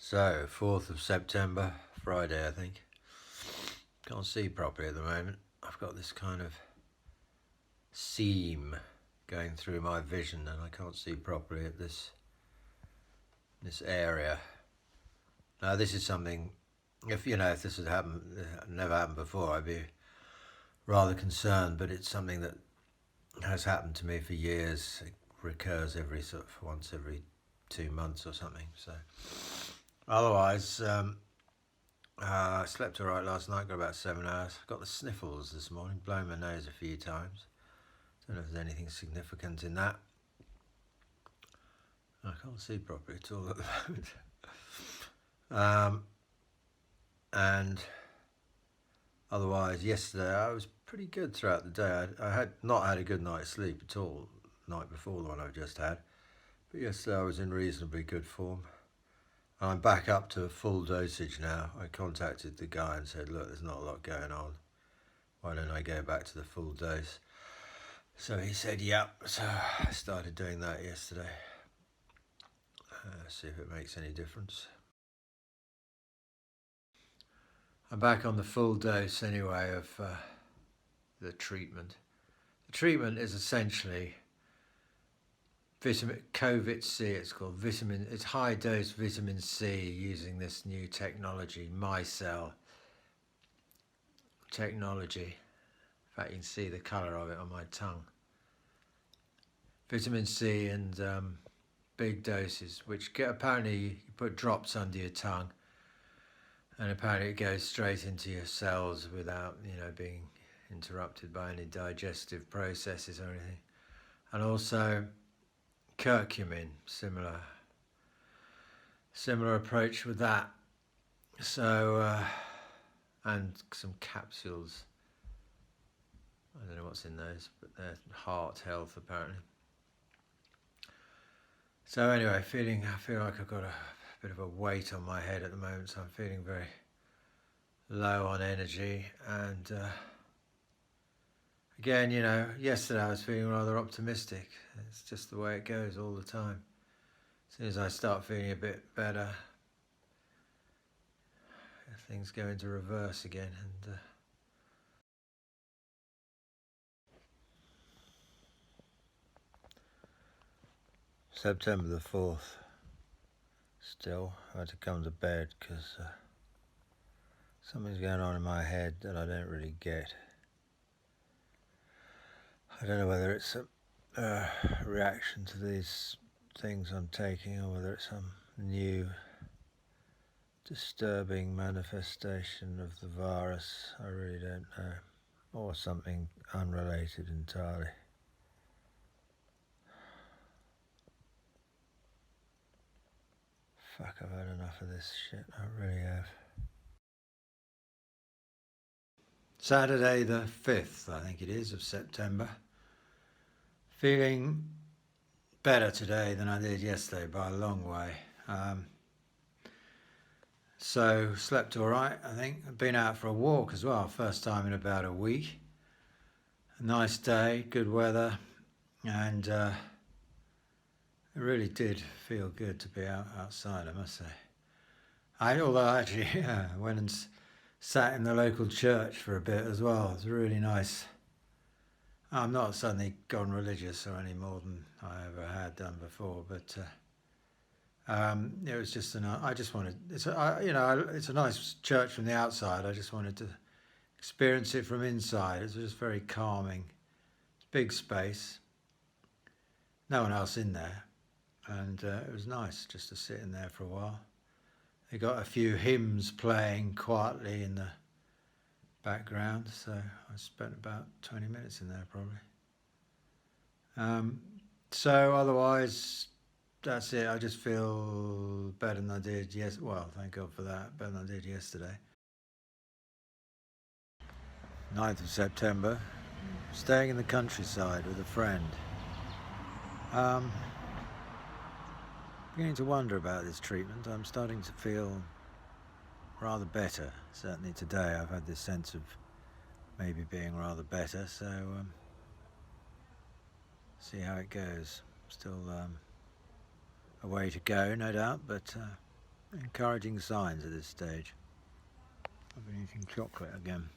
So, 4th of September, Friday, I think. Can't see properly at the moment. I've got this kind of seam going through my vision and I can't see properly at this area. Now, this is something, if this had happened, never happened before, I'd be rather concerned, but it's something that has happened to me for years. It recurs every once every 2 months or something. So, otherwise, I slept all right last night, got about 7 hours. Got the sniffles this morning, blown my nose a few times. Don't know if there's anything significant in that. I can't see properly at all at the moment. And otherwise, yesterday I was pretty good throughout the day. I had not had a good night's sleep at all the night before the one I've just had. But yesterday I was in reasonably good form. I'm back up to full dosage now. I contacted the guy and said, look, there's not a lot going on. Why don't I go back to the full dose? So he said, yep. So I started doing that yesterday. See if it makes any difference. I'm back on the full dose anyway of the treatment. The treatment is essentially vitamin COVID-C, it's called vitamin. It's high dose vitamin C using this new technology, MyCell technology. In fact, you can see the colour of it on my tongue. Vitamin C and big doses, which apparently you put drops under your tongue, and apparently it goes straight into your cells without being interrupted by any digestive processes or anything. And also curcumin, similar approach with that. So and some capsules. I don't know what's in those, but they're heart health apparently. So anyway, I feel like I've got a bit of a weight on my head at the moment, so I'm feeling very low on energy. And again, yesterday I was feeling rather optimistic. It's just the way it goes all the time. As soon as I start feeling a bit better, things go into reverse again. And September the 4th, still, I had to come to bed because something's going on in my head that I don't really get. I don't know whether it's a reaction to these things I'm taking or whether it's some new disturbing manifestation of the virus. I really don't know. Or something unrelated entirely. Fuck, I've had enough of this shit. I really have. Saturday the 5th, I think it is, of September. Feeling better today than I did yesterday by a long way. So slept all right, I think. I've been out for a walk as well, first time in about a week. A nice day, good weather, and it really did feel good to be outside, I must say. Although I actually went and sat in the local church for a bit as well. It was really nice. I'm not suddenly gone religious or any more than I ever had done before, but it was just I just wanted. It's a nice church from the outside. I just wanted to experience it from inside. It was just very calming. Big space. No one else in there, and it was nice just to sit in there for a while. They got a few hymns playing quietly in the background, so I spent about 20 minutes in there probably. So otherwise, that's it. I just feel better than I did well, thank God for that, better than I did yesterday. 9th of September, staying in the countryside with a friend. Beginning to wonder about this treatment. I'm starting to feel rather better. Certainly today I've had this sense of maybe being rather better, so see how it goes. Still a way to go, no doubt, but encouraging signs at this stage. I've been eating chocolate again.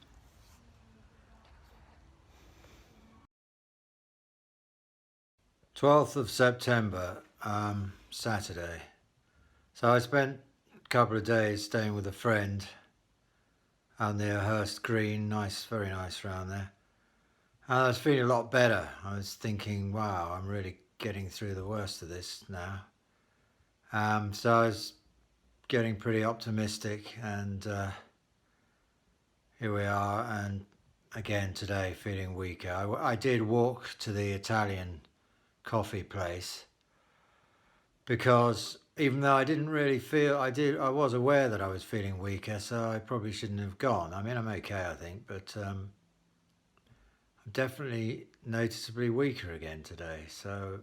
September 12th, Saturday. So I spent a couple of days staying with a friend out near Hurst Green. Nice, very nice around there. And I was feeling a lot better. I was thinking, wow, I'm really getting through the worst of this now. So I was getting pretty optimistic, and here we are. And again today, feeling weaker. I did walk to the Italian coffee place because even though I didn't really feel, I was aware that I was feeling weaker, so I probably shouldn't have gone. I mean, I'm okay, I think, but I'm definitely noticeably weaker again today. So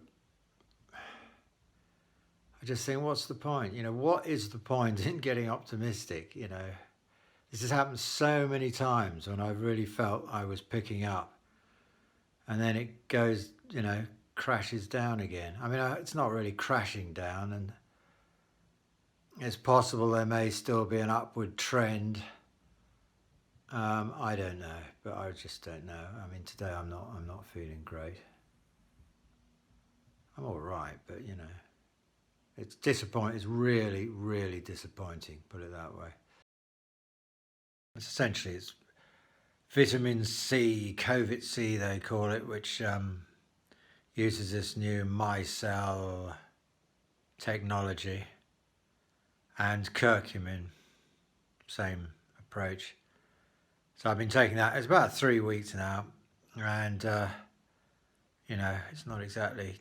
I just think, what's the point? What is the point in getting optimistic? This has happened so many times when I really felt I was picking up, and then it goes, crashes down again. I mean, it's not really crashing down, and it's possible there may still be an upward trend. I don't know, but I just don't know. I mean, today I'm not feeling great. I'm all right, but it's disappointing. It's really, really disappointing. Put it that way. It's vitamin C, COVID C they call it, which uses this new micelle technology, and curcumin, same approach. So I've been taking that. It's about 3 weeks now, and it's not exactly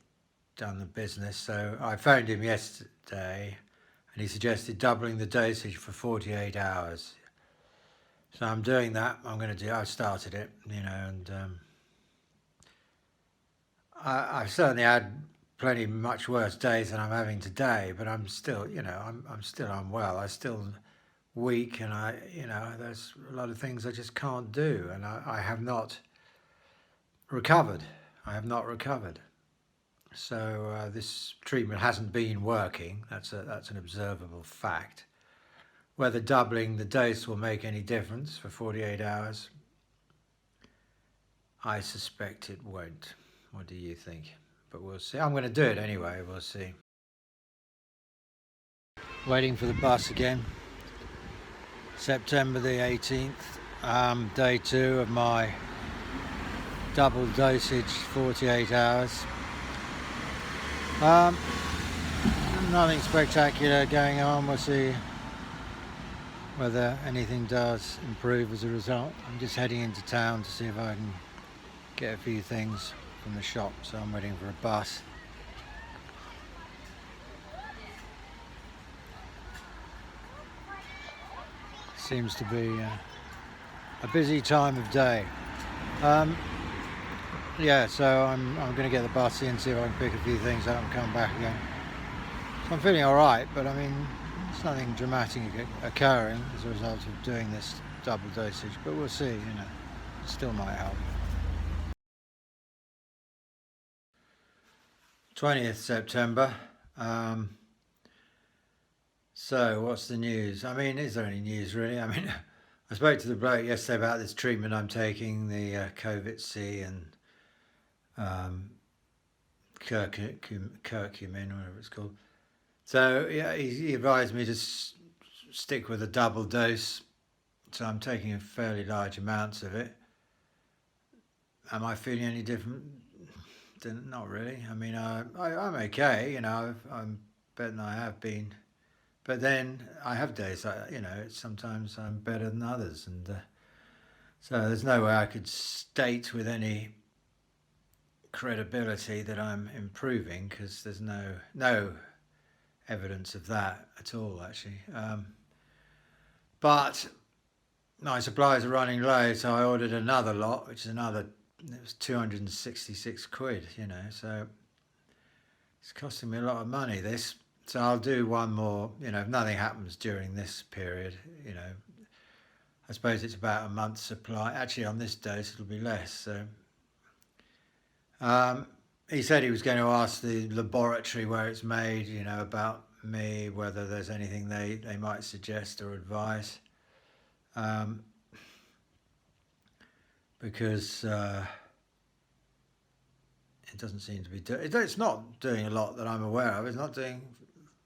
done the business. So I phoned him yesterday, and he suggested doubling the dosage for 48 hours. So I'm doing that. I've started it, and I've certainly had plenty much worse days than I'm having today, but I'm still, I'm still unwell. I'm still weak, and there's a lot of things I just can't do, and I have not recovered. So this treatment hasn't been working. That's an observable fact. Whether doubling the dose will make any difference for 48 hours, I suspect it won't. What do you think? But we'll see. I'm going to do it anyway. We'll see. Waiting for the bus again. September the 18th, day 2 of my double dosage, 48 hours. Nothing spectacular going on. We'll see whether anything does improve as a result. I'm just heading into town to see if I can get a few things from the shop, so I'm waiting for a bus. Seems to be a busy time of day. Yeah, so I'm going to get the bus in, see if I can pick a few things up and come back again. So I'm feeling all right, but I mean, there's nothing dramatic occurring as a result of doing this double dosage, but we'll see, it still might help. 20th September. So what's the news? I mean, is there any news really? I mean, I spoke to the bloke yesterday about this treatment I'm taking, the COVID C and curcumin, whatever it's called. So yeah, he advised me to stick with a double dose. So I'm taking a fairly large amounts of it. Am I feeling any different? Not really. I mean, I'm okay. I'm better than I have been. But then I have days, sometimes I'm better than others. And so there's no way I could state with any credibility that I'm improving, because there's no evidence of that at all, actually. But my supplies are running low, so I ordered another lot, which is it was 266 quid, so it's costing me a lot of money, this. So I'll do one more, if nothing happens during this period, I suppose it's about a month's supply. Actually, on this dose, it'll be less. So he said he was going to ask the laboratory where it's made, about me, whether there's anything they might suggest or advise. Because it doesn't seem to be it's not doing a lot that I'm aware of. It's not doing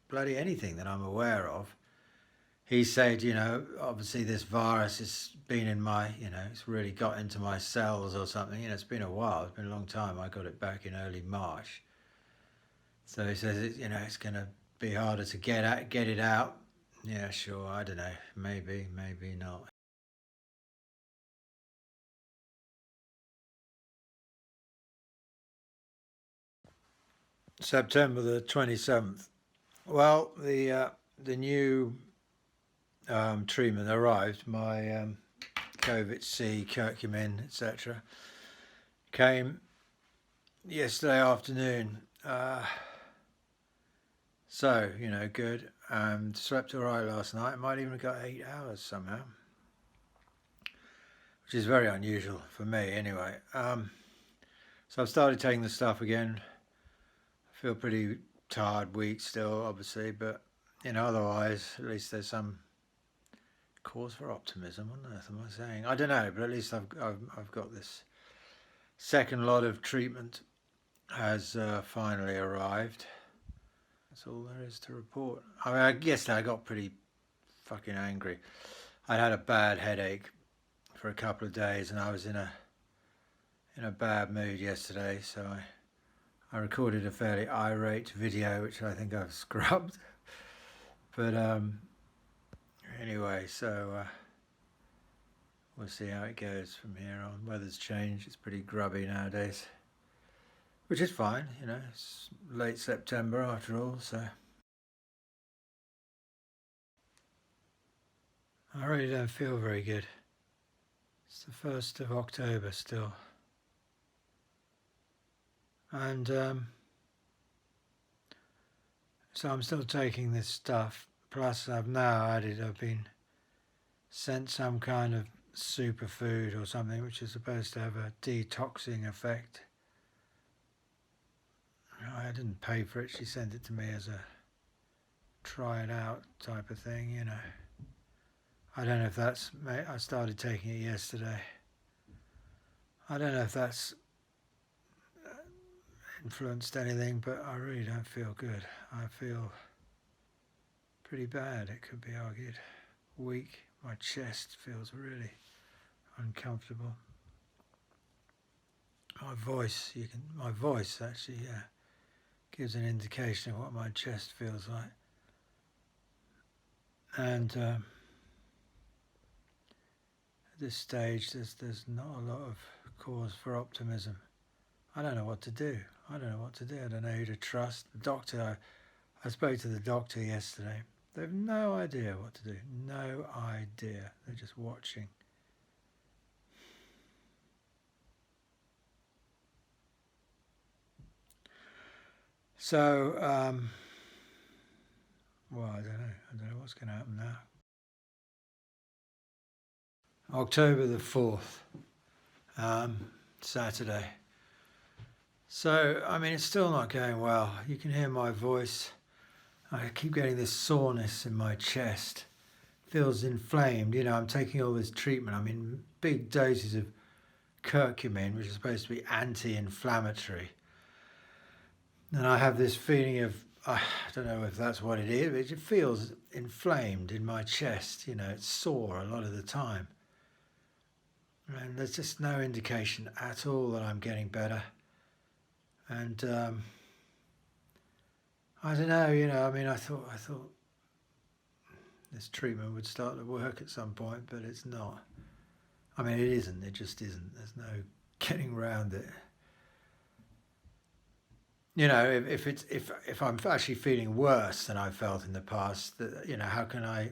bloody anything that I'm aware of. He said, obviously this virus has been in my, it's really got into my cells or something. It's been a while. It's been a long time. I got it back in early March. So he says, it's going to be harder to get it out. Yeah, sure. I don't know. Maybe not. September the 27th. Well, the new treatment arrived. My COVID-C, curcumin, etc. came yesterday afternoon. So, good. Slept all right last night. I might even have got 8 hours somehow, which is very unusual for me anyway. So I've started taking the stuff again. I feel pretty tired, weak still, obviously, but otherwise, at least there's some cause for optimism. What on earth am I saying? I don't know, but at least I've got this second lot of treatment has finally arrived. That's all there is to report. I mean, yesterday I got pretty fucking angry. I had a bad headache for a couple of days, and I was in a bad mood yesterday, so I recorded a fairly irate video, which I think I've scrubbed. But anyway, so we'll see how it goes from here on. Weather's changed. It's pretty grubby nowadays, which is fine. It's late September after all, so I really don't feel very good. It's the 1st of October still. And so I'm still taking this stuff. Plus I've been sent some kind of superfood or something which is supposed to have a detoxing effect. I didn't pay for it. She sent it to me as a try it out type of thing, I don't know if that's... I started taking it yesterday. I don't know if that's influenced anything, but I really don't feel good. I feel pretty bad, it could be argued. Weak. My chest feels really uncomfortable. My voice actually, gives an indication of what my chest feels like. And at this stage, there's not a lot of cause for optimism. I don't know what to do. I don't know who to trust. The doctor, I spoke to the doctor yesterday. They have no idea what to do. No idea. They're just watching. So, well, I don't know what's going to happen now. October the 4th, Saturday. So, I mean, it's still not going well. You can hear my voice. I keep getting this soreness in my chest. Feels inflamed. I'm taking all this treatment. I'm in big doses of curcumin, which is supposed to be anti-inflammatory. And I have this feeling of, I don't know if that's what it is, but it feels inflamed in my chest. It's sore a lot of the time. And there's just no indication at all that I'm getting better. And I don't know, I mean, I thought this treatment would start to work at some point, but it's not. I mean, it isn't. It just isn't. There's no getting around it. If I'm actually feeling worse than I felt in the past, how can I,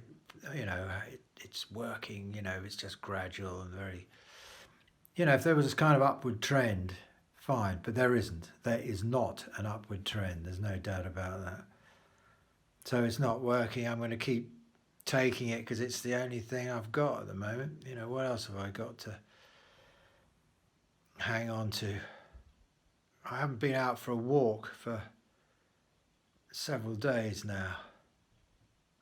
it's working. It's just gradual and very. If there was this kind of upward trend, fine, but there isn't. There is not an upward trend. There's no doubt about that. So it's not working. I'm going to keep taking it because it's the only thing I've got at the moment. What else have I got to hang on to? I haven't been out for a walk for several days now.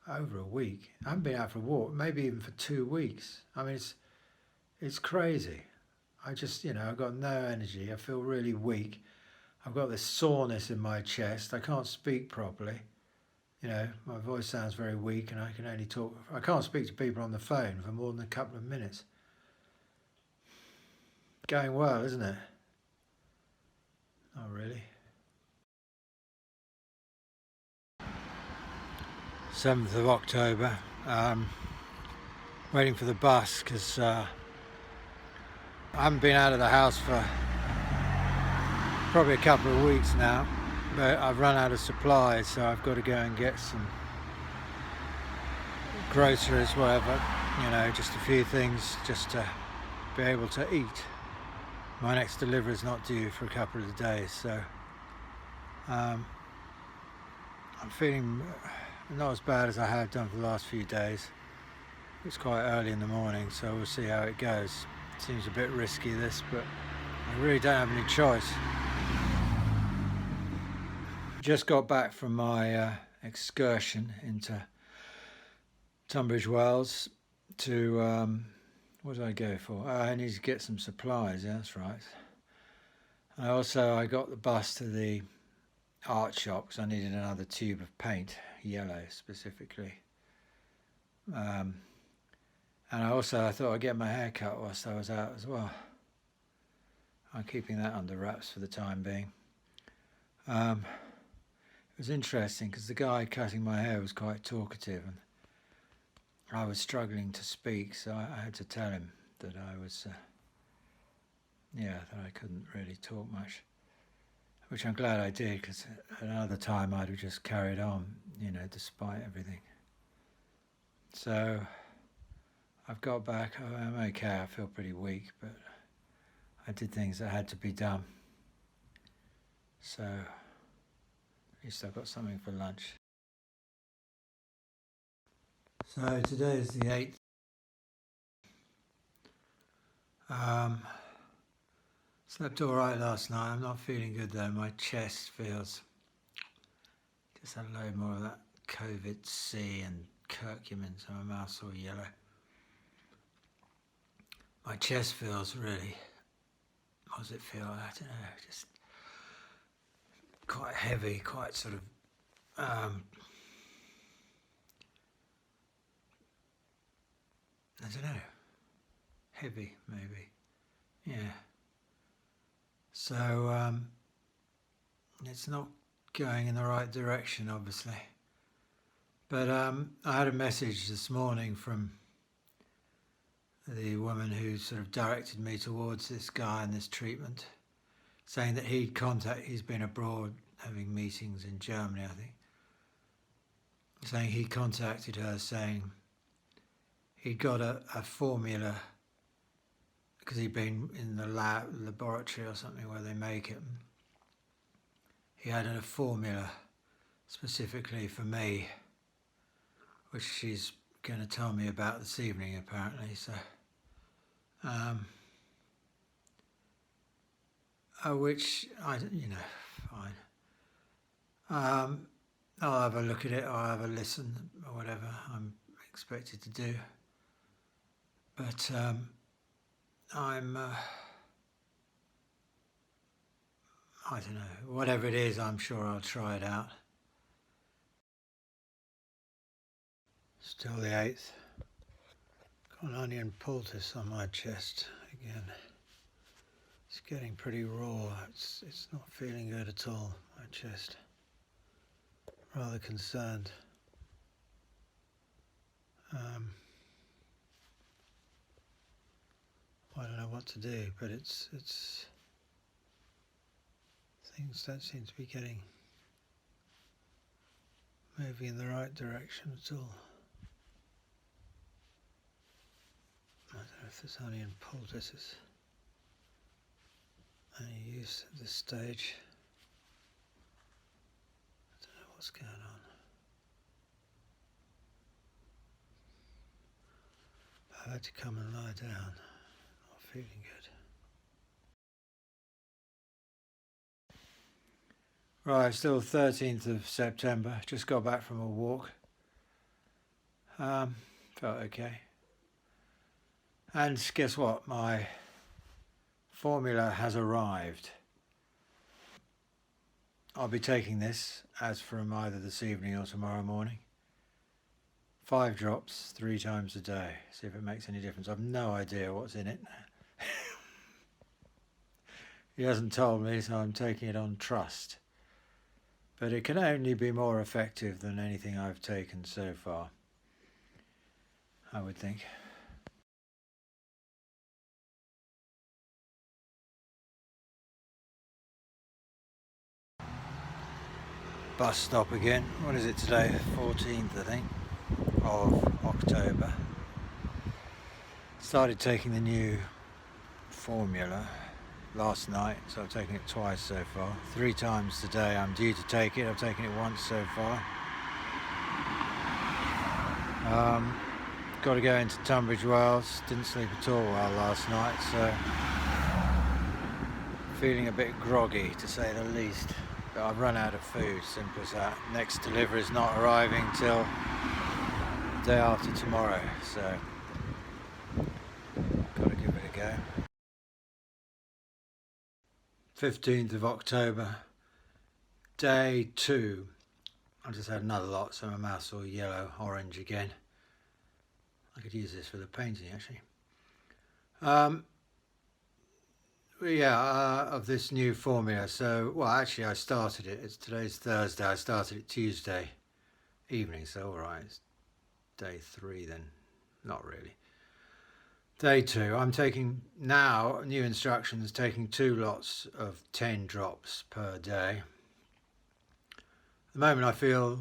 over a week. I haven't been out for a walk, maybe even for 2 weeks. I mean, it's crazy. I just, I've got no energy. I feel really weak. I've got this soreness in my chest. I can't speak properly. My voice sounds very weak, and I can only talk. I can't speak to people on the phone for more than a couple of minutes. Going well, isn't it? Not really. 7th of October. Waiting for the bus because I haven't been out of the house for probably a couple of weeks now, but I've run out of supplies, so I've got to go and get some groceries, whatever, just a few things just to be able to eat. My next delivery is not due for a couple of days, so I'm feeling not as bad as I have done for the last few days. It's quite early in the morning, so we'll see how it goes. It seems a bit risky, this, but I really don't have any choice. Just got back from my excursion into Tunbridge Wells to, what did I go for? I need to get some supplies, yeah, that's right. And I got the bus to the art shop because I needed another tube of paint, yellow specifically. And I thought I'd get my hair cut whilst I was out as well. I'm keeping that under wraps for the time being. It was interesting because the guy cutting my hair was quite talkative, and I was struggling to speak, so I had to tell him that I was, that I couldn't really talk much, which I'm glad I did, because at another time I'd have just carried on, despite everything. So I've got back. I'm okay. I feel pretty weak, but I did things that had to be done. So at least I've got something for lunch. So today is the 8th. Slept all right last night. I'm not feeling good though. My chest feels, just had a load more of that COVID-C and curcumin, so my mouth's all yellow. My chest feels really, what does it feel? I don't know, just quite heavy, quite sort of, I don't know, heavy maybe, yeah. So it's not going in the right direction, obviously. But I had a message this morning from the woman who sort of directed me towards this guy and this treatment, saying that he's been abroad having meetings in Germany, I think, saying he contacted her saying he'd got a formula, because he'd been in the laboratory or something where they make it. He had a formula specifically for me, which she's going to tell me about this evening, apparently. So, which fine. I'll have a look at it, or I'll have a listen, or whatever I'm expected to do. But I'm, I don't know, whatever it is, I'm sure I'll try it out. Still the 8th. Got an onion poultice on my chest again. It's getting pretty raw. It's not feeling good at all, my chest. Rather concerned. I don't know what to do, but it's things don't seem to be moving in the right direction at all. I don't know if this onion poultice is any use at this stage. I don't know what's going on. I've had to come and lie down. Not feeling good. Right, still 13th of September. Just got back from a walk. Felt okay. And guess what? My formula has arrived. I'll be taking this as from either this evening or tomorrow morning. 5 drops 3 times a day. See if it makes any difference. I've no idea what's in it. He hasn't told me, so I'm taking it on trust. But it can only be more effective than anything I've taken so far, I would think. Bus stop again. What is it today? 14th, I think, of October. Started taking the new formula last night, so I've taken it twice so far. 3 times today I'm due to take it. I've taken it once so far. Got to go into Tunbridge Wells. Didn't sleep at all well last night, so feeling a bit groggy to say the least. But I've run out of food, simple as that. Next delivery is not arriving till the day after tomorrow, so got to give it a go. 15th of October, day 2. I just had another lot, so my mouth's all yellow, orange again. I could use this for the painting actually. Of this new formula. So, well, actually I started it. Today's Thursday. I started it Tuesday evening, so all right, it's day 3 then. Not really. Day 2. I'm taking now new instructions, taking 2 lots of 10 drops per day. At the moment I feel,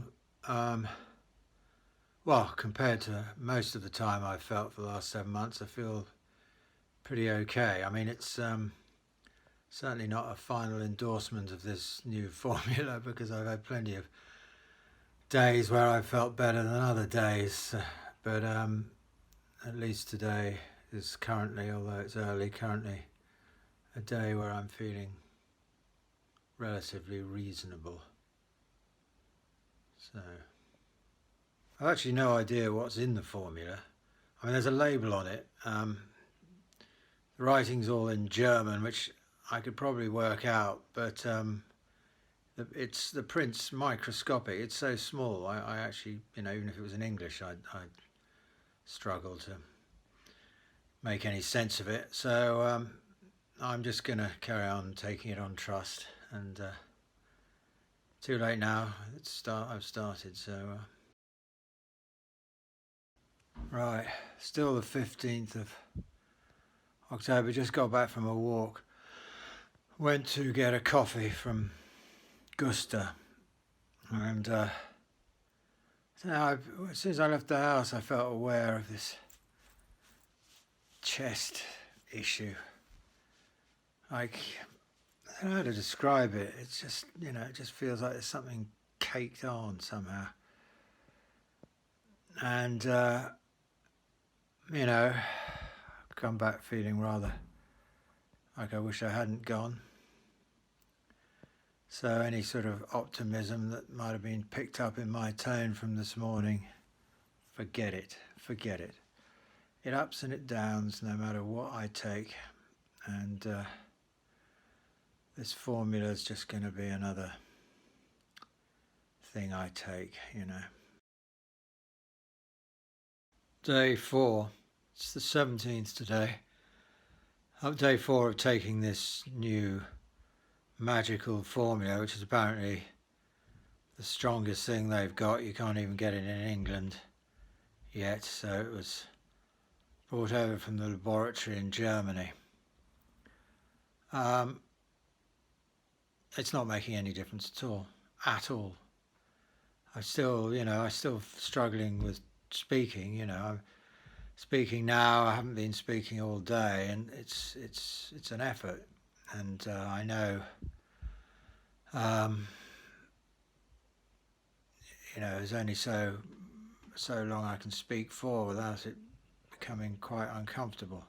well, compared to most of the time I've felt for the last 7 months, I feel pretty okay. I mean, it's certainly not a final endorsement of this new formula, because I've had plenty of days where I felt better than other days, but at least today is currently, although it's early, currently a day where I'm feeling relatively reasonable. So I've actually no idea what's in the formula. I mean, there's a label on it. The writing's all in German, which I could probably work out, but the print's microscopic. It's so small. I actually, even if it was in English, I'd struggle to make any sense of it. So I'm just going to carry on taking it on trust. And too late now. I've started. So right, still the 15th of October. Just got back from a walk. Went to get a coffee from Gusta, and as soon as I left the house I felt aware of this chest issue. Like, I don't know how to describe it. It's just, it just feels like there's something caked on somehow. And, come back feeling rather like I wish I hadn't gone. So any sort of optimism that might have been picked up in my tone from this morning, forget it. It ups and it downs no matter what I take. And this formula is just going to be another thing I take, Day 4. It's the 17th today. Up day 4 of taking this new magical formula, which is apparently the strongest thing they've got. You can't even get it in England yet, so it was brought over from the laboratory in Germany. It's not making any difference at all. I'm still struggling with speaking. I'm speaking now. I haven't been speaking all day, and it's an effort. And I know, there's only so long I can speak for without it becoming quite uncomfortable.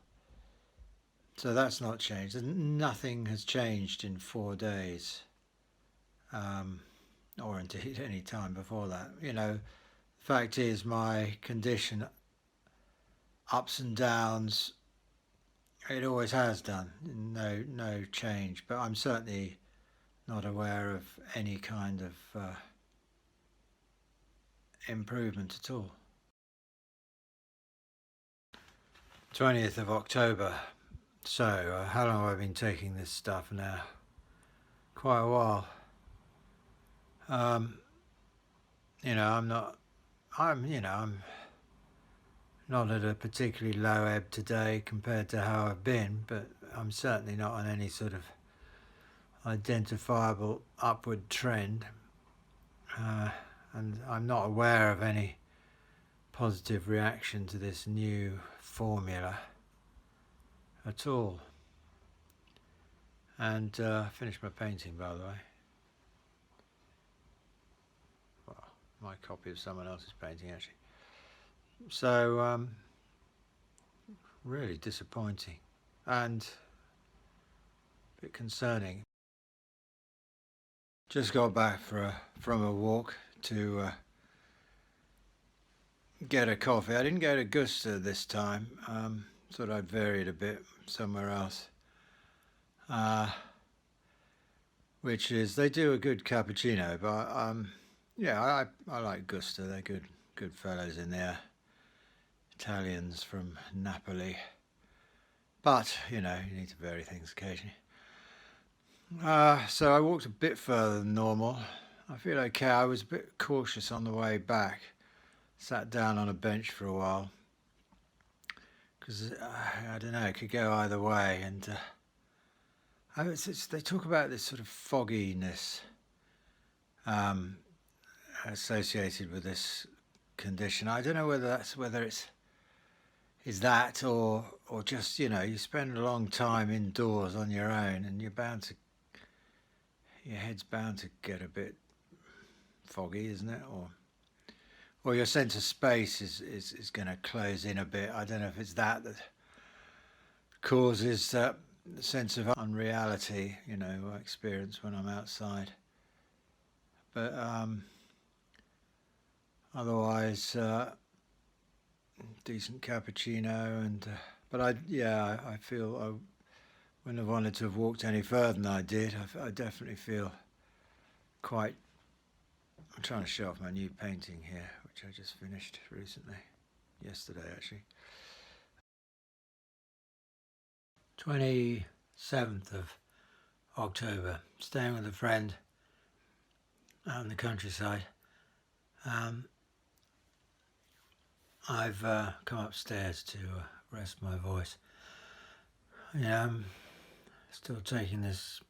So that's not changed. Nothing has changed in 4 days, or indeed any time before that. Fact is, my condition, ups and downs, it always has done. No change. But I'm certainly not aware of any kind of improvement at all. 20th of October. So, how long have I been taking this stuff now? Quite a while. I'm not at a particularly low ebb today compared to how I've been, but I'm certainly not on any sort of identifiable upward trend. And I'm not aware of any positive reaction to this new formula at all. And I finished my painting, by the way. Well, my copy of someone else's painting, actually. So, really disappointing and a bit concerning. Just got back from a walk to get a coffee. I didn't go to Gusta this time. Thought I'd vary it a bit somewhere else. Which is, they do a good cappuccino, but yeah, I like Gusta. They're good fellows in there. Italians from Napoli. But, you need to vary things occasionally. So I walked a bit further than normal. I feel okay. I was a bit cautious on the way back. Sat down on a bench for a while. Because, I don't know, it could go either way. And they talk about this sort of fogginess associated with this condition. I don't know whether it's that or just, you spend a long time indoors on your own and your head's bound to get a bit foggy, isn't it? Or your sense of space is going to close in a bit. I don't know if it's that causes that sense of unreality, I experience when I'm outside. But otherwise, decent cappuccino, but I feel I wouldn't have wanted to have walked any further than I did. I definitely feel quite. I'm trying to show off my new painting here, which I just finished recently, yesterday actually. 27th of October, staying with a friend out in the countryside. I've come upstairs to rest my voice. I'm still taking this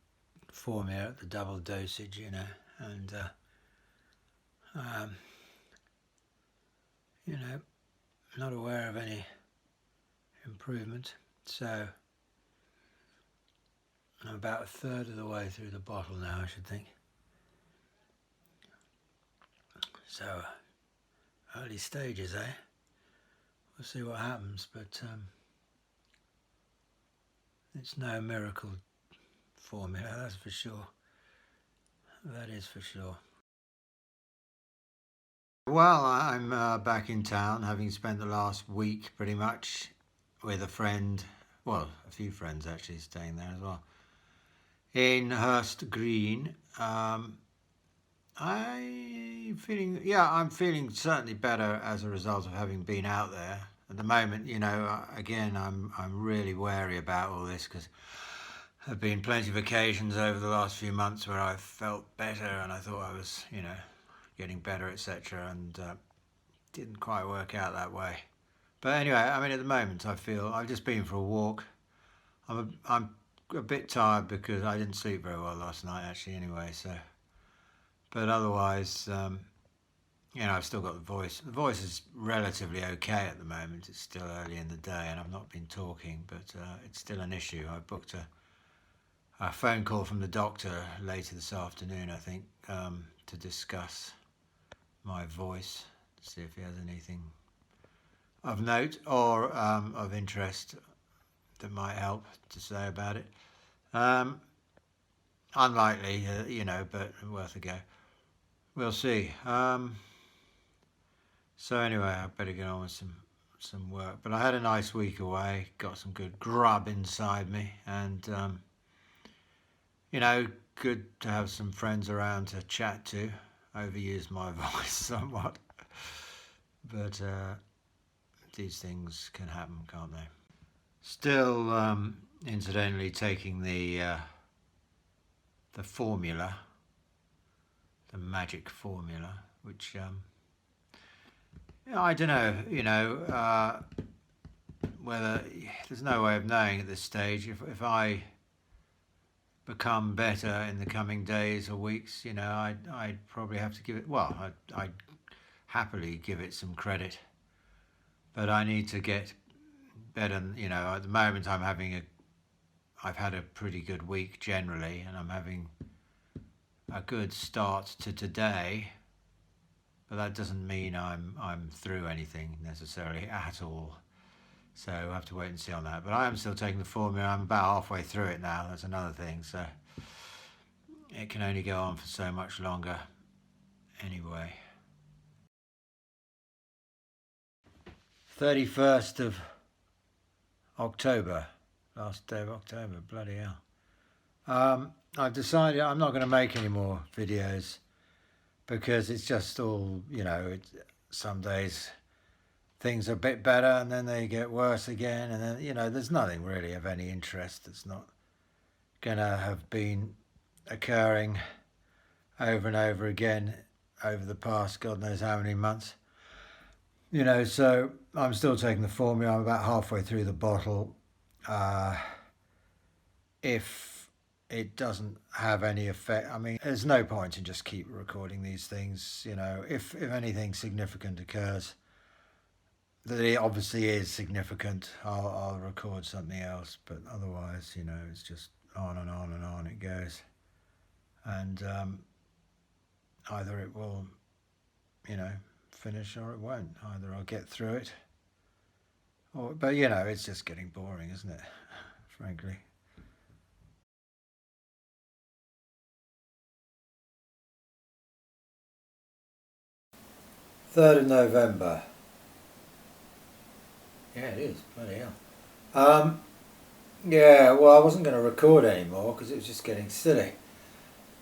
formula at the double dosage, and not aware of any improvement. So I'm about a third of the way through the bottle now, I should think. So early stages, eh? We'll see what happens, but it's no miracle formula, that's for sure. That is for sure. Well, I'm back in town, having spent the last week pretty much with a friend, well, a few friends actually staying there as well, in Hurst Green. I'm feeling certainly better as a result of having been out there. At the moment, again, I'm really wary about all this because there have been plenty of occasions over the last few months where I've felt better and I thought I was, getting better, etc., and didn't quite work out that way. But anyway, at the moment I feel I've just been for a walk. I'm a bit tired because I didn't sleep very well last night actually anyway, so. But otherwise, I've still got the voice. The voice is relatively okay at the moment. It's still early in the day and I've not been talking, but it's still an issue. I booked a phone call from the doctor later this afternoon, I think, to discuss my voice, to see if he has anything of note or of interest that might help to say about it. Unlikely, but worth a go. We'll see. So anyway, I better get on with some work. But I had a nice week away, got some good grub inside me, and good to have some friends around to chat to. Overused my voice somewhat, but these things can happen, can't they? Still, incidentally, taking the formula, the magic formula, which I don't know. Whether there's no way of knowing at this stage. If I become better in the coming days or weeks, I'd probably have to give it. Well, I'd happily give it some credit, but I need to get better. At the moment I've had a pretty good week generally, and I'm having a good start to today. But that doesn't mean I'm through anything necessarily at all. So we'll have to wait and see on that. But I am still taking the formula. I'm about halfway through it now. That's another thing. So it can only go on for so much longer anyway. 31st of October. Last day of October. Bloody hell. I've decided I'm not going to make any more videos because it's just all, some days things are a bit better and then they get worse again, and then there's nothing really of any interest that's not gonna have been occurring over and over again over the past God knows how many months. So I'm still taking the formula. I'm about halfway through the bottle. If it doesn't have any effect, I mean, there's no point in just keep recording these things. If anything significant occurs, that it obviously is significant, I'll record something else, but otherwise, it's just on and on and on it goes. And either it will, finish or it won't. Either I'll get through it, but it's just getting boring, isn't it? Frankly. November 3rd. Yeah, it is. Bloody hell. Yeah, well, I wasn't going to record anymore because it was just getting silly.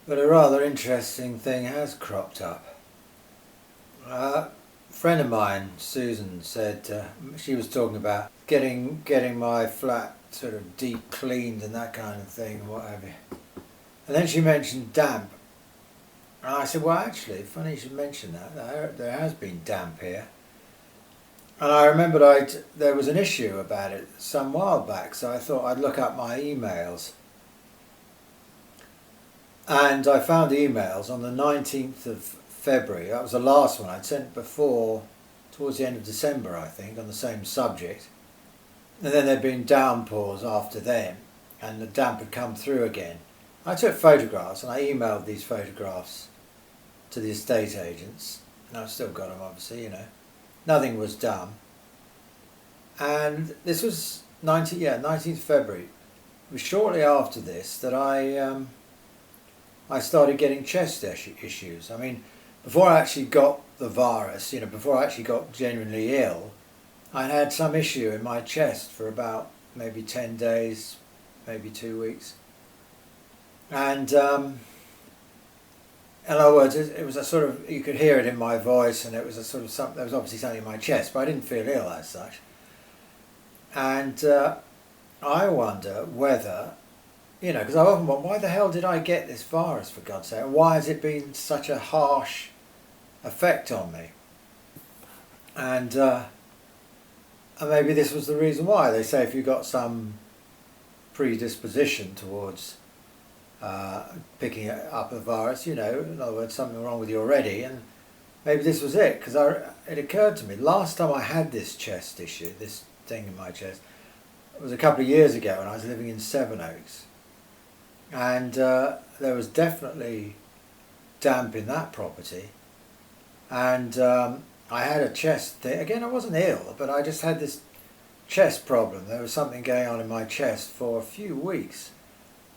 But a rather interesting thing has cropped up. A friend of mine, Susan, said she was talking about getting my flat sort of deep cleaned and that kind of thing and what have you. And then she mentioned damp. And I said, well, actually, funny you should mention that. There has been damp here. And I remembered there was an issue about it some while back, so I thought I'd look up my emails. And I found emails on the 19th of February. That was the last one I'd sent before, towards the end of December, I think, on the same subject. And then there'd been downpours after then, and the damp had come through again. I took photographs, and I emailed these photographs to the estate agents, and I've still got them, obviously, Nothing was done. And this was 19th February. It was shortly after this that I started getting chest issues. I mean, before I actually got the virus, before I actually got genuinely ill, I had some issue in my chest for about maybe 10 days, maybe 2 weeks. And in other words, it was a sort of, you could hear it in my voice, and it was a sort of there was obviously something in my chest, but I didn't feel ill as such. And I wonder whether, because I often wonder, why the hell did I get this virus, for God's sake? Why has it been such a harsh effect on me? And maybe this was the reason why. They say if you've got some predisposition towards picking up a virus, in other words, something wrong with you already, and maybe this was it, because it occurred to me, last time I had this chest issue, this thing in my chest, it was a couple of years ago when I was living in Sevenoaks, and there was definitely damp in that property, and I had a chest thing. Again, I wasn't ill, but I just had this chest problem. There was something going on in my chest for a few weeks.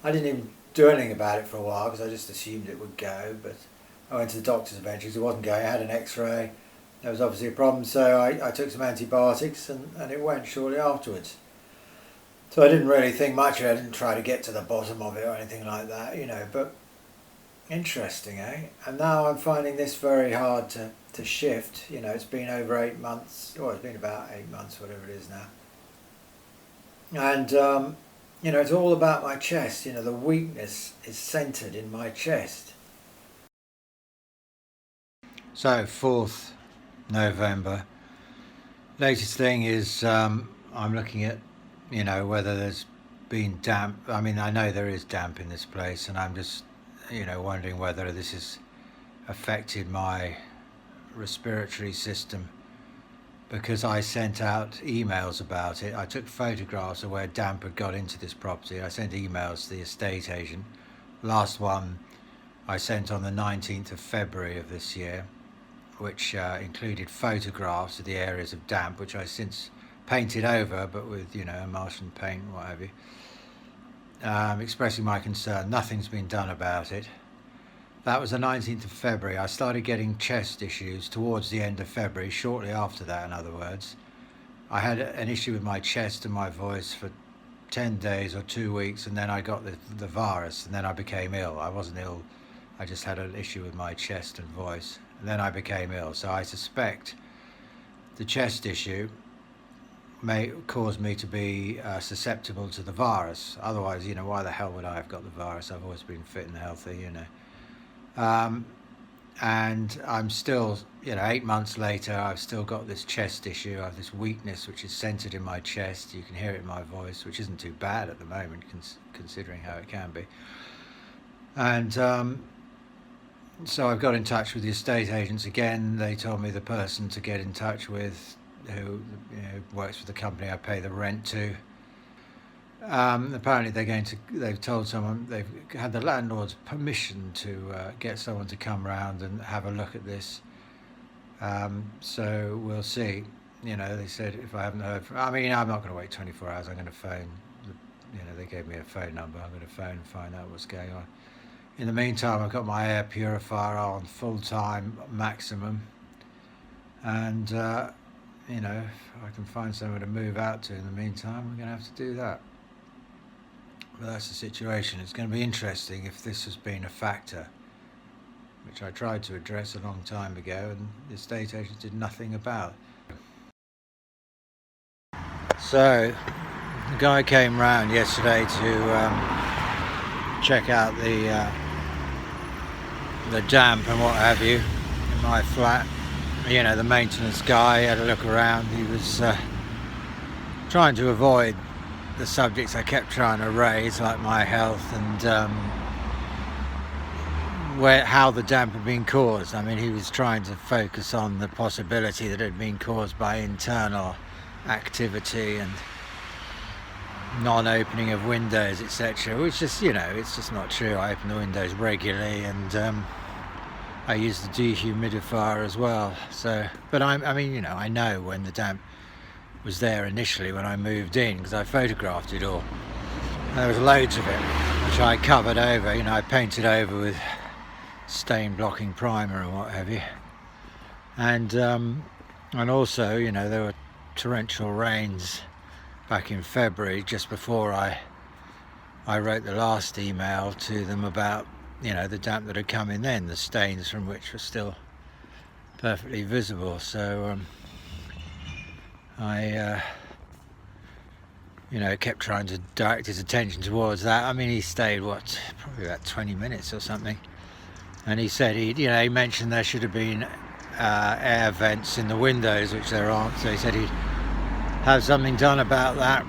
I didn't even do anything about it for a while because I just assumed it would go, but I went to the doctors eventually because it wasn't going. I had an x-ray there was obviously a problem, so I took some antibiotics and it went shortly afterwards. So I didn't really think much of it. I didn't try to get to the bottom of it or anything like that, you know, but interesting, eh? And now I'm finding this very hard to shift. You know, it's been over 8 months, or it's been about 8 months, whatever it is now. And, you know, it's all about my chest. You know, the weakness is centered in my chest. So, 4th November. Latest thing is I'm looking at, you know, whether there's been damp. I mean, I know there is damp in this place, and I'm just, you know, wondering whether this has affected my respiratory system, because I sent out emails about it. I took photographs of where damp had got into this property. I sent emails to the estate agent. Last one I sent on the 19th of February of this year, which included photographs of the areas of damp, which I since painted over, but with, you know, emulsion paint, what have you, expressing my concern. Nothing's been done about it. That was the 19th of February. I started getting chest issues towards the end of February, shortly after that, in other words. I had an issue with my chest and my voice for 10 days or 2 weeks, and then I got the virus, and then I became ill. I wasn't ill, I just had an issue with my chest and voice, and then I became ill. So I suspect the chest issue may cause me to be susceptible to the virus. Otherwise, you know, why the hell would I have got the virus? I've always been fit and healthy, you know. And I'm still, you know, 8 months later, I've still got this chest issue. I have this weakness which is centered in my chest. You can hear it in my voice, which isn't too bad at the moment, considering how it can be. And so I've got in touch with the estate agents again. They told me the person to get in touch with, who, you know, works for the company I pay the rent to. Apparently they've told someone, they've had the landlord's permission to get someone to come round and have a look at this. So we'll see. You know, they said if I haven't heard from, I mean, I'm not going to wait 24 hours. I'm going to phone, you know, they gave me a phone number. I'm going to phone and find out what's going on. In the meantime, I've got my air purifier on full-time maximum, and you know, if I can find somewhere to move out to in the meantime, we're going to have to do that. But that's the situation. It's going to be interesting if this has been a factor, which I tried to address a long time ago, and the estate agent did nothing about. So the guy came round yesterday to check out the damp and what have you in my flat. You know, the maintenance guy had a look around. He was trying to avoid the subjects I kept trying to raise, like my health and how the damp had been caused. I mean, he was trying to focus on the possibility that it had been caused by internal activity and non-opening of windows, etc., which is, you know, it's just not true. I open the windows regularly, and I use the dehumidifier as well. So, but I mean, you know, I know when the damp was there initially when I moved in, because I photographed it all. And there was loads of it, which I covered over. You know, I painted over with stain blocking primer and what have you. And also, you know, there were torrential rains back in February, just before I wrote the last email to them about, you know, the damp that had come in then, the stains from which were still perfectly visible. So I you know, kept trying to direct his attention towards that. I mean, he stayed, what, probably about 20 minutes or something, and he said you know, he mentioned there should have been air vents in the windows, which there aren't. So he said he'd have something done about that,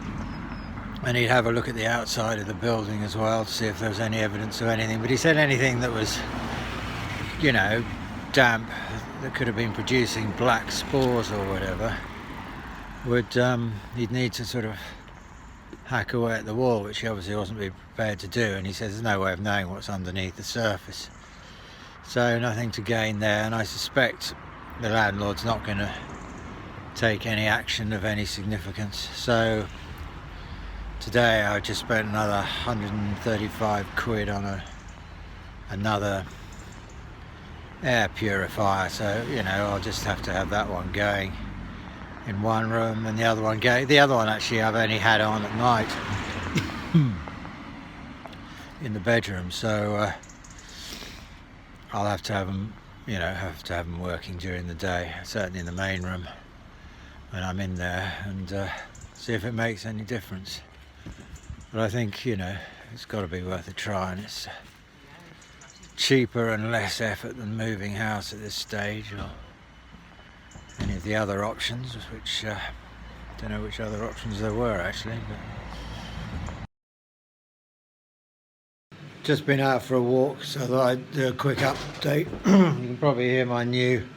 and he'd have a look at the outside of the building as well to see if there was any evidence of anything. But he said anything that was, you know, damp, that could have been producing black spores or whatever, would he'd need to sort of hack away at the wall, which he obviously wasn't prepared to do. And he says there's no way of knowing what's underneath the surface, so nothing to gain there. And I suspect the landlord's not going to take any action of any significance. So today I just spent another 135 quid on another air purifier, so you know I'll just have to have that one going in one room and the other one going. The other one actually I've only had on at night in the bedroom, so I'll have to have them, you know, working during the day, certainly in the main room when I'm in there, and see if it makes any difference. But I think, you know, it's got to be worth a try, and it's cheaper and less effort than moving house at this stage, or any of the other options, which don't know which other options there were actually. But just been out for a walk, so I thought I'd do a quick update. You can probably hear my new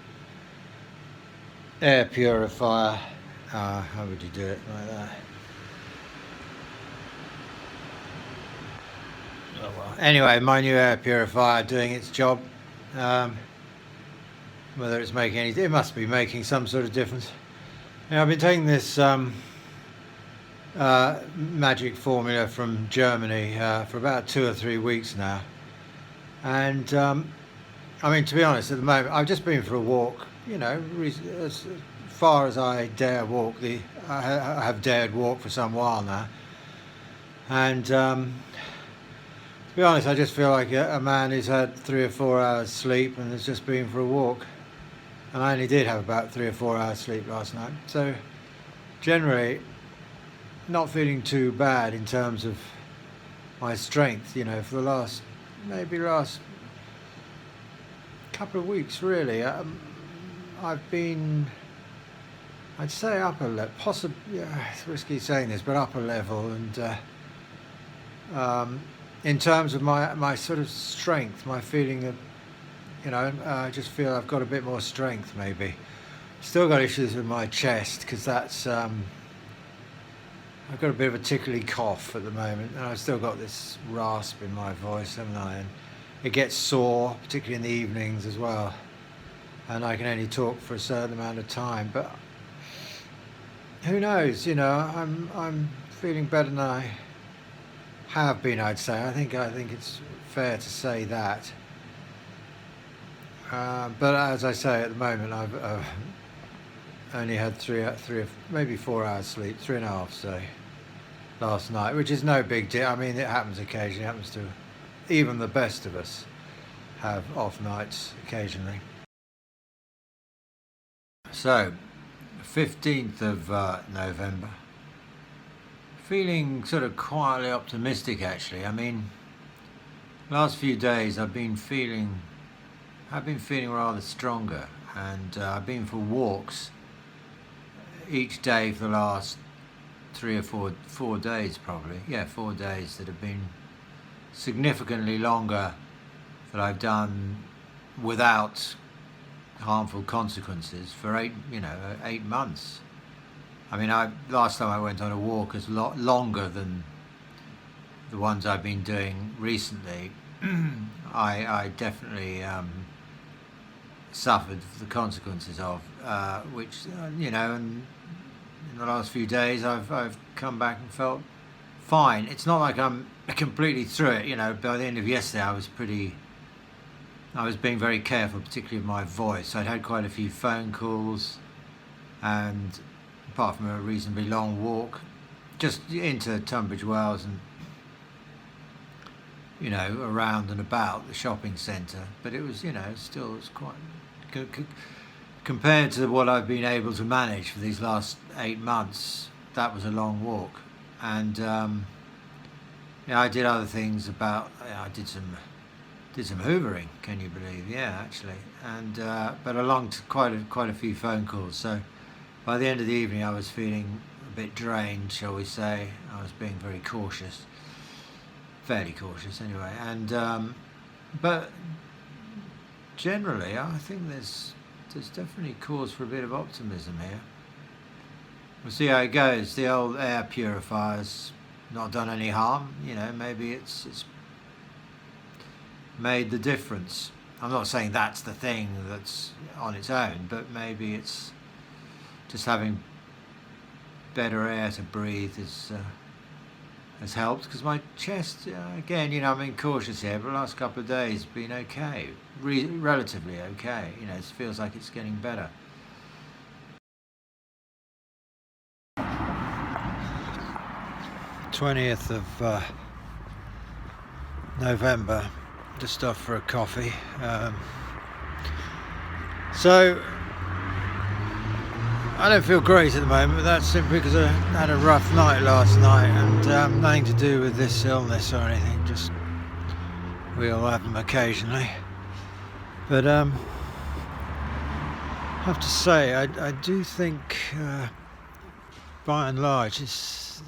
air purifier. How would you do it like that? Oh, well. Anyway, my new air purifier doing its job. Whether it's making any, it must be making some sort of difference. Now, I've been taking this magic formula from Germany for about 2 or 3 weeks now, and I mean, to be honest, at the moment I've just been for a walk, you know, as far as I dare walk. I have dared walk for some while now, and to be honest, I just feel like a man who's had 3 or 4 hours sleep and has just been for a walk. And I only did have about 3 or 4 hours sleep last night, so generally not feeling too bad in terms of my strength, you know, for the last couple of weeks really. I've been, I'd say upper level, possibly, yeah, it's risky saying this, but upper level, and in terms of my sort of strength, my feeling of, you know, I just feel I've got a bit more strength maybe. Still got issues with my chest, because that's, I've got a bit of a tickly cough at the moment, and I've still got this rasp in my voice, haven't I? And it gets sore, particularly in the evenings as well. And I can only talk for a certain amount of time, but who knows, you know, I'm feeling better than I have been, I'd say. I think it's fair to say that. But as I say, at the moment I've only had three, maybe 4 hours sleep, 3.5, say, last night, which is no big deal. I mean, it happens occasionally. It happens to even the best of us have off nights occasionally. So, 15th of November. Feeling sort of quietly optimistic, actually. I mean, last few days I've been feeling rather stronger, and I've been for walks each day for the last 3 or 4 days, probably. Yeah, 4 days that have been significantly longer that I've done without harmful consequences for 8 months. I mean, last time I went on a walk is a lot longer than the ones I've been doing recently. I definitely suffered the consequences of, which, you know, and in the last few days I've come back and felt fine. It's not like I'm completely through it, you know. By the end of yesterday I was being very careful, particularly with my voice. I'd had quite a few phone calls, and apart from a reasonably long walk just into Tunbridge Wells and, you know, around and about the shopping centre, but it was, you know, still it's quite compared to what I've been able to manage for these last 8 months. That was a long walk, and I did other things about. I did some hoovering. Can you believe? Yeah, actually, and but along to quite a few phone calls. So by the end of the evening, I was feeling a bit drained, shall we say. I was being very cautious, fairly cautious anyway, and but generally, I think there's definitely cause for a bit of optimism here. We'll see how it goes. The old air purifier's not done any harm, you know. Maybe it's made the difference. I'm not saying that's the thing that's on its own, but maybe it's just having better air to breathe has helped, because my chest, again, I'm being cautious here, but the last couple of days been okay, relatively okay. It feels like it's getting better. 20th of November, just off for a coffee. So I don't feel great at the moment, but that's simply because I had a rough night last night, and nothing to do with this illness or anything, just we all have them occasionally. But I have to say, I do think by and large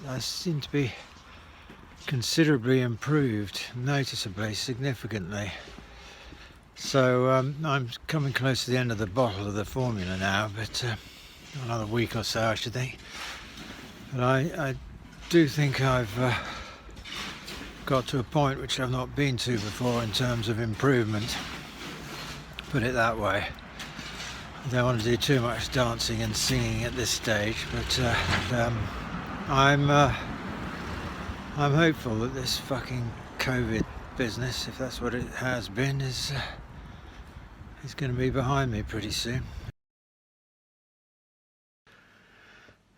I seem to be considerably improved, noticeably, significantly. So I'm coming close to the end of the bottle of the formula now, but another week or so I should think. But I do think I've got to a point which I've not been to before in terms of improvement, put it that way. I don't want to do too much dancing and singing at this stage, but I'm hopeful that this fucking COVID business, if that's what it has been, is going to be behind me pretty soon.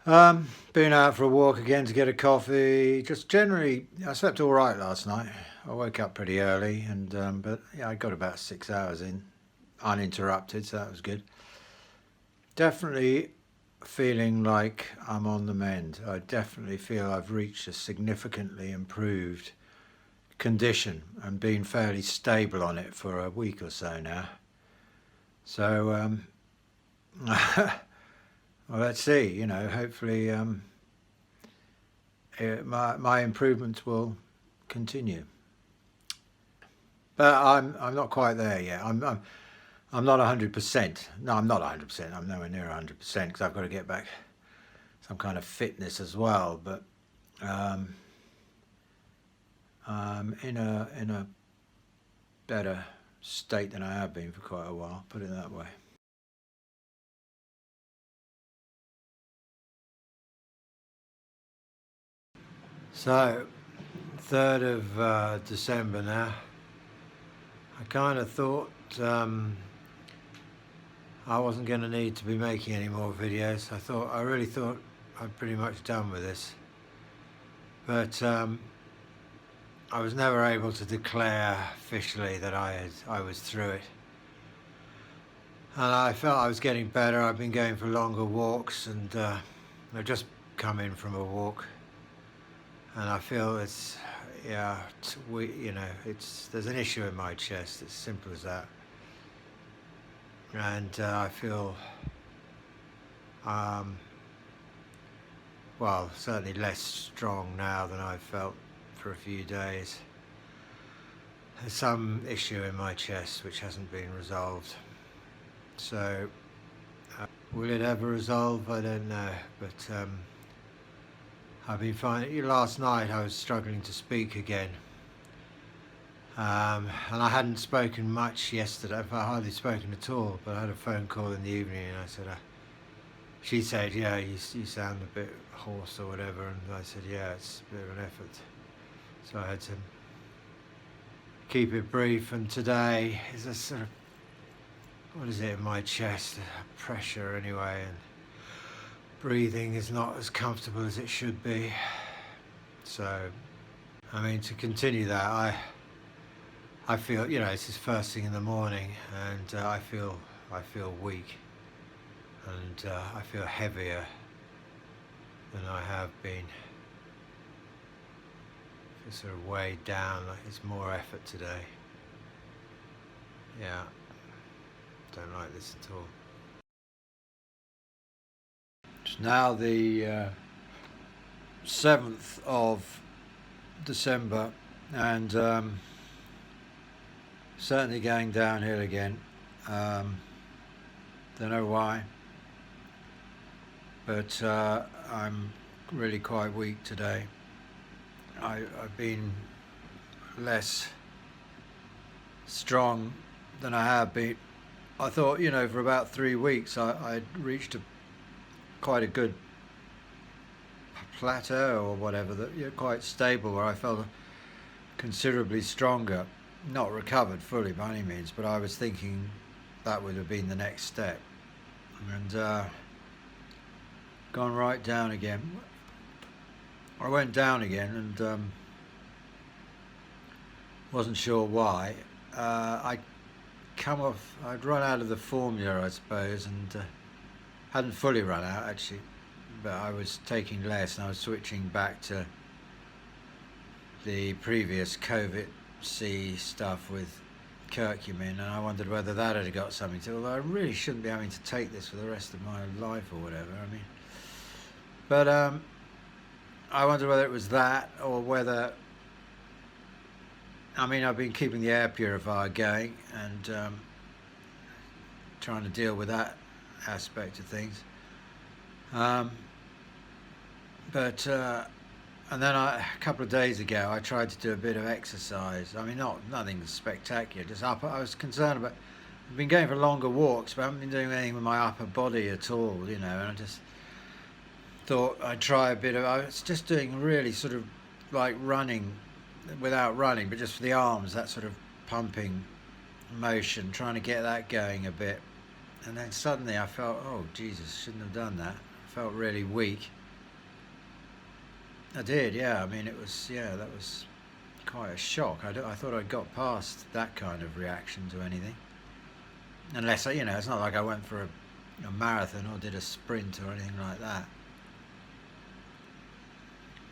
Been out for a walk again to get a coffee. Just generally, I slept all right last night. I woke up pretty early, and but yeah, I got about 6 hours in, uninterrupted, so that was good. Definitely feeling like I'm on the mend. I definitely feel I've reached a significantly improved condition and been fairly stable on it for a week or so now. So well, let's see. Hopefully my improvements will continue. But I'm not quite there yet. I'm not 100%. No, I'm not 100%. I'm nowhere near 100% because I've got to get back some kind of fitness as well. But I'm in a better state than I have been for quite a while. Put it that way. So, 3rd of December now. I kind of thought I wasn't going to need to be making any more videos. I really thought I'd pretty much done with this. But I was never able to declare officially that I was through it. And I felt I was getting better. I've been going for longer walks, and I've just come in from a walk. And I feel there's an issue in my chest, as simple as that. And I feel, well, certainly less strong now than I've felt for a few days. There's some issue in my chest which hasn't been resolved. So, will it ever resolve? I don't know, but I've been finding, last night I was struggling to speak again, and I hadn't spoken much yesterday. I hardly spoken at all, but I had a phone call in the evening, and I said, she said, yeah, you sound a bit hoarse or whatever, and I said, yeah, it's a bit of an effort. So I had to keep it brief, and today is a sort of, what is it in my chest, pressure anyway, and breathing is not as comfortable as it should be. So, I mean, to continue that, I feel, this is first thing in the morning, and I feel weak, and I feel heavier than I have been. I feel sort of weighed down, like it's more effort today. Yeah, don't like this at all. It's now the 7th of December, and certainly going downhill again. Don't know why, but I'm really quite weak today. I've been less strong than I have been. I thought, for about 3 weeks I'd reached quite a good plateau or whatever, that you're quite stable, where I felt considerably stronger. Not recovered fully by any means, but I was thinking that would have been the next step, and gone right down again. I went down again and wasn't sure why. I'd run out of the formula, I suppose, and hadn't fully run out actually, but I was taking less, and I was switching back to the previous COVID-C stuff with curcumin, and I wondered whether that had got something to it, although I really shouldn't be having to take this for the rest of my life or whatever, I mean. But I wondered whether it was that, or whether, I mean, I've been keeping the air purifier going and trying to deal with that aspect of things. And then a couple of days ago, I tried to do a bit of exercise. I mean, nothing spectacular, just I was concerned about, I've been going for longer walks, but I haven't been doing anything with my upper body at all, you know, and I just thought I'd try a bit of, I was just doing really sort of like running, without running, but just for the arms, that sort of pumping motion, trying to get that going a bit. And then suddenly I felt, oh Jesus, shouldn't have done that. I felt really weak. I did, yeah. I mean, it was, yeah, that was quite a shock. I thought I'd got past that kind of reaction to anything. Unless, you know, it's not like I went for a marathon or did a sprint or anything like that.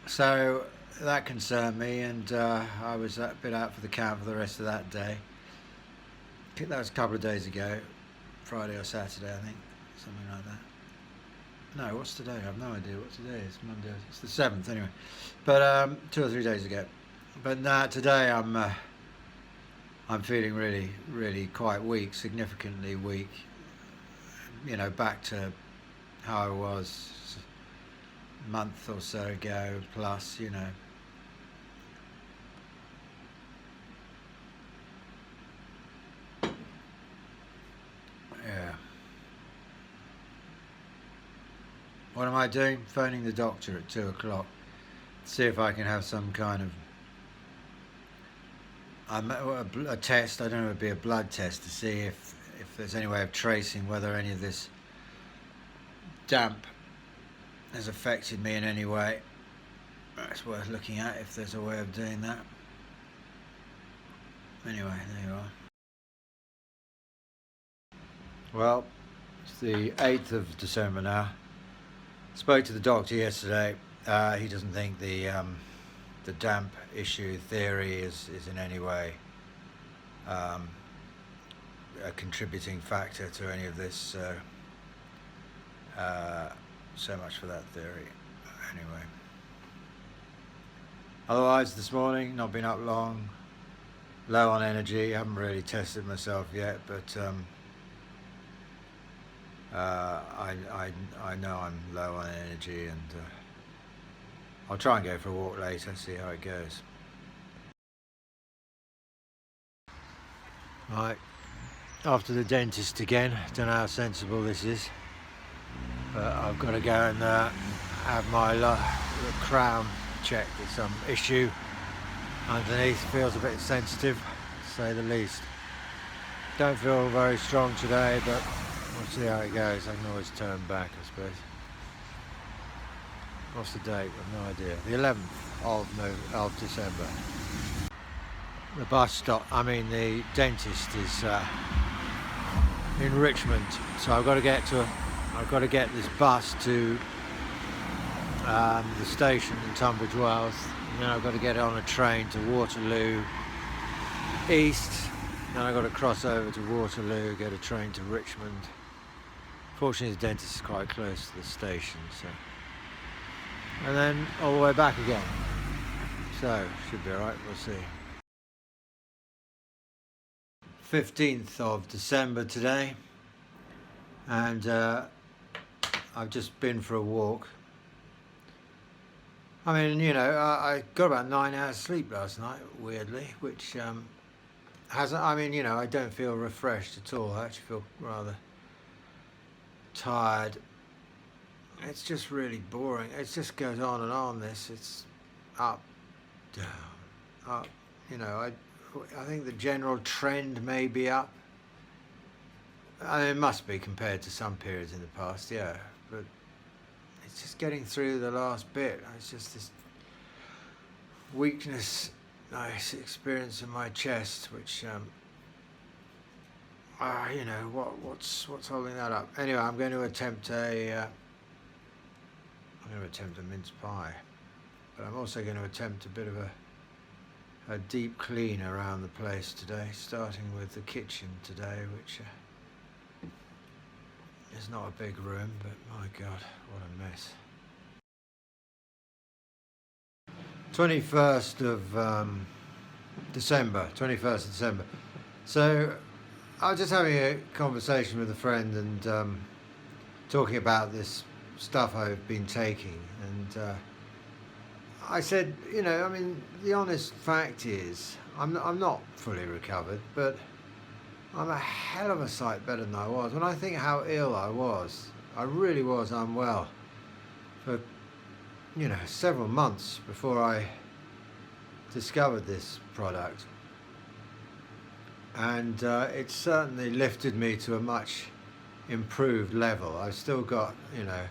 So that concerned me, and I was a bit out for the count for the rest of that day. That was a couple of days ago, Friday or Saturday, I think, something like that. No, what's today? I have no idea what today is. Monday. It's the 7th anyway. But 2 or 3 days ago. But today I'm feeling really, really quite weak, significantly weak. You know, back to how I was a month or so ago plus, you know. Yeah. What am I doing? Phoning the doctor at 2 o'clock. See if I can have some kind of a test. I don't know, it would be a blood test to see if there's any way of tracing whether any of this damp has affected me in any way. It's worth looking at if there's a way of doing that. Anyway, there you are. Well, it's the 8th of December now. Spoke to the doctor yesterday. He doesn't think the damp issue theory is in any way a contributing factor to any of this. So much for that theory. Anyway. Otherwise, this morning, not been up long. Low on energy. Haven't really tested myself yet, but I know I'm low on energy, and I'll try and go for a walk later, see how it goes. Right, after the dentist again. Don't know how sensible this is, but I've got to go and have my crown checked. There's some issue underneath, feels a bit sensitive, to say the least. Don't feel very strong today, but we'll see how it goes. I can always turn back, I suppose. What's the date? I've no idea. The 11th of December. The bus stop, the dentist is in Richmond, so I've got to get this bus to the station in Tunbridge Wells, and then I've got to get on a train to Waterloo East, then I've got to cross over to Waterloo, get a train to Richmond. Fortunately, the dentist is quite close to the station, so, and then all the way back again. So should be alright, we'll see. 15th of December today, and I've just been for a walk. I got about 9 hours sleep last night, weirdly, which I don't feel refreshed at all. I actually feel rather tired. it's just really boring. It just goes on and on. It's up, down, up. You know, I think the general trend may be up. I mean, it must be compared to some periods in the past, yeah. But it's just getting through the last bit. It's just this weakness I experience in my chest, which you know, what's holding that up? Anyway, I'm going to attempt a mince pie, but I'm also going to attempt a bit of a deep clean around the place today, starting with the kitchen today, which is not a big room, but my God, what a mess. 21st of December. So I was just having a conversation with a friend and talking about this stuff I've been taking, and I said, you know, I mean, the honest fact is, I'm not fully recovered, but I'm a hell of a sight better than I was. When I think how ill I was, I really was unwell for, you know, several months before I discovered this product. And it certainly lifted me to a much improved level. I've still got, you know,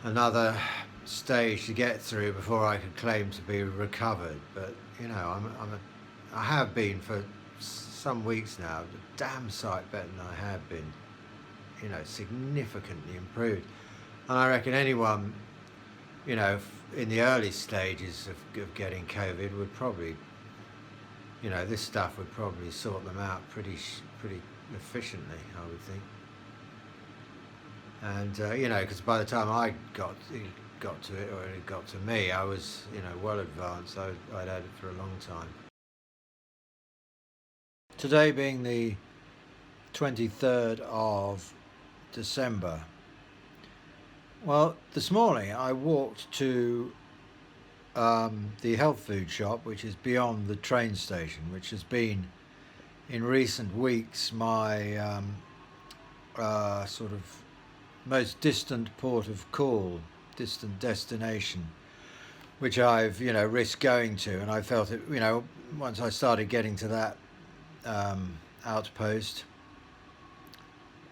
another stage to get through before I could claim to be recovered. But, you know, I have been for some weeks now, a damn sight better than I have been, you know, significantly improved. And I reckon anyone, you know, in the early stages of getting COVID would probably, you know, this stuff would probably sort them out pretty efficiently, I would think. And you know, because by the time I got to it, or it got to me, I was, you know, well advanced. I'd had it for a long time. Today being the 23rd of December. Well, this morning I walked to the health food shop, which is beyond the train station, which has been in recent weeks my sort of most distant port of call, distant destination, which I've, you know, risked going to. And I felt it, you know, once I started getting to that outpost,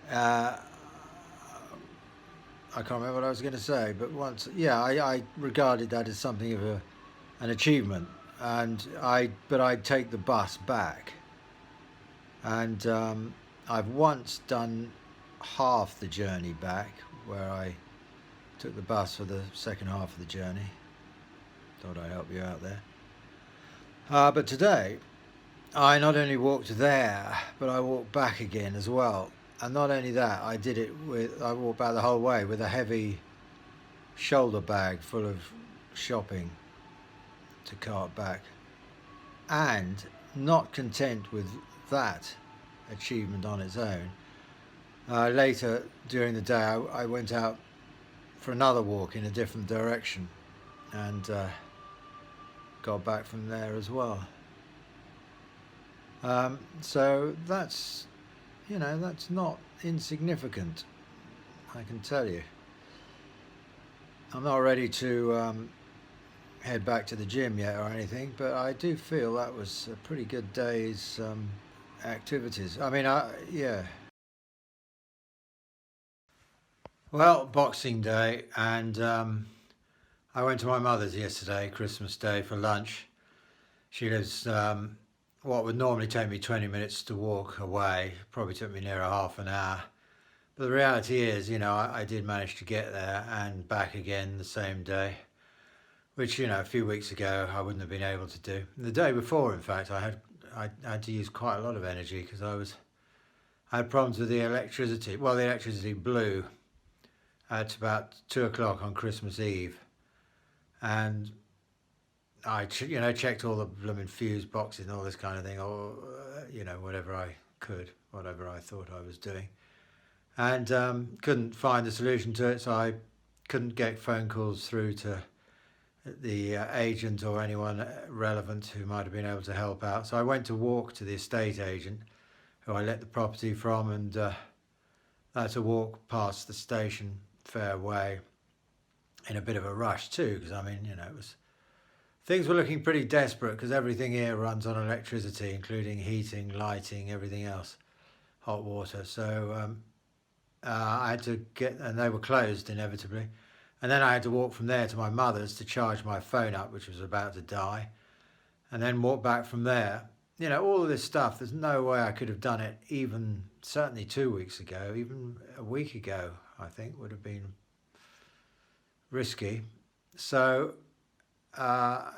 I can't remember what I was going to say, but once, yeah, I regarded that as something of an achievement, and but I'd take the bus back, and I've once done half the journey back, where I took the bus for the second half of the journey. Thought I'd help you out there. But today, I not only walked there, but I walked back again as well. And not only that, I walked back the whole way with a heavy shoulder bag full of shopping to cart back. And not content with that achievement on its own, later during the day I went out for another walk in a different direction and got back from there as well. So that's, you know, that's not insignificant, I can tell you. I'm not ready to head back to the gym yet or anything, but I do feel that was a pretty good day's activities. I mean, yeah. Well, Boxing Day, and I went to my mother's yesterday, Christmas Day, for lunch. She lives what would normally take me 20 minutes to walk away, probably took me near a half an hour. But the reality is, you know, I did manage to get there and back again the same day, which, you know, a few weeks ago I wouldn't have been able to do. The day before, in fact, I had to use quite a lot of energy because I had problems with the electricity. Well, the electricity blew at about 2 o'clock on Christmas Eve, and I, you know, checked all the blooming fuse boxes and all this kind of thing, or you know, whatever I could, whatever I thought I was doing, and couldn't find the solution to it. So I couldn't get phone calls through to the agent or anyone relevant who might have been able to help out. So I went to walk to the estate agent who I let the property from, and that's a walk past the station fair way in a bit of a rush too, because I mean, it was things were looking pretty desperate because everything here runs on electricity, including heating, lighting, everything else, hot water. So I had to get, and they were closed inevitably. And then I had to walk from there to my mother's to charge my phone up, which was about to die, and then walk back from there. All of this stuff, there's no way I could have done it even certainly 2 weeks ago, even a week ago, I think would have been risky. So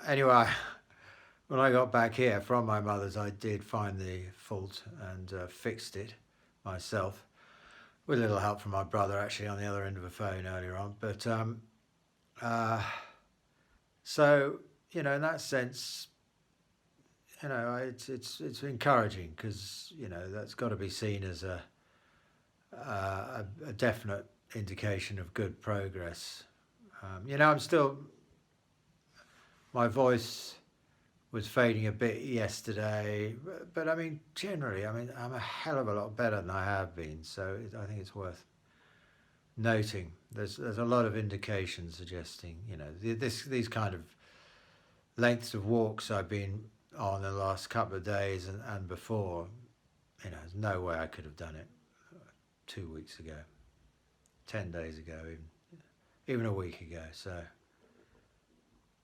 anyway, when I got back here from my mother's, I did find the fault and fixed it myself, with a little help from my brother actually on the other end of the phone earlier on. But so in that sense, it's encouraging, because that's got to be seen as a definite indication of good progress. I'm still, my voice was fading a bit yesterday, but I mean, generally, I'm a hell of a lot better than I have been. So I think it's worth noting. There's a lot of indications suggesting, these kind of lengths of walks I've been on the last couple of days and before, there's no way I could have done it 2 weeks ago, 10 days ago, even a week ago. So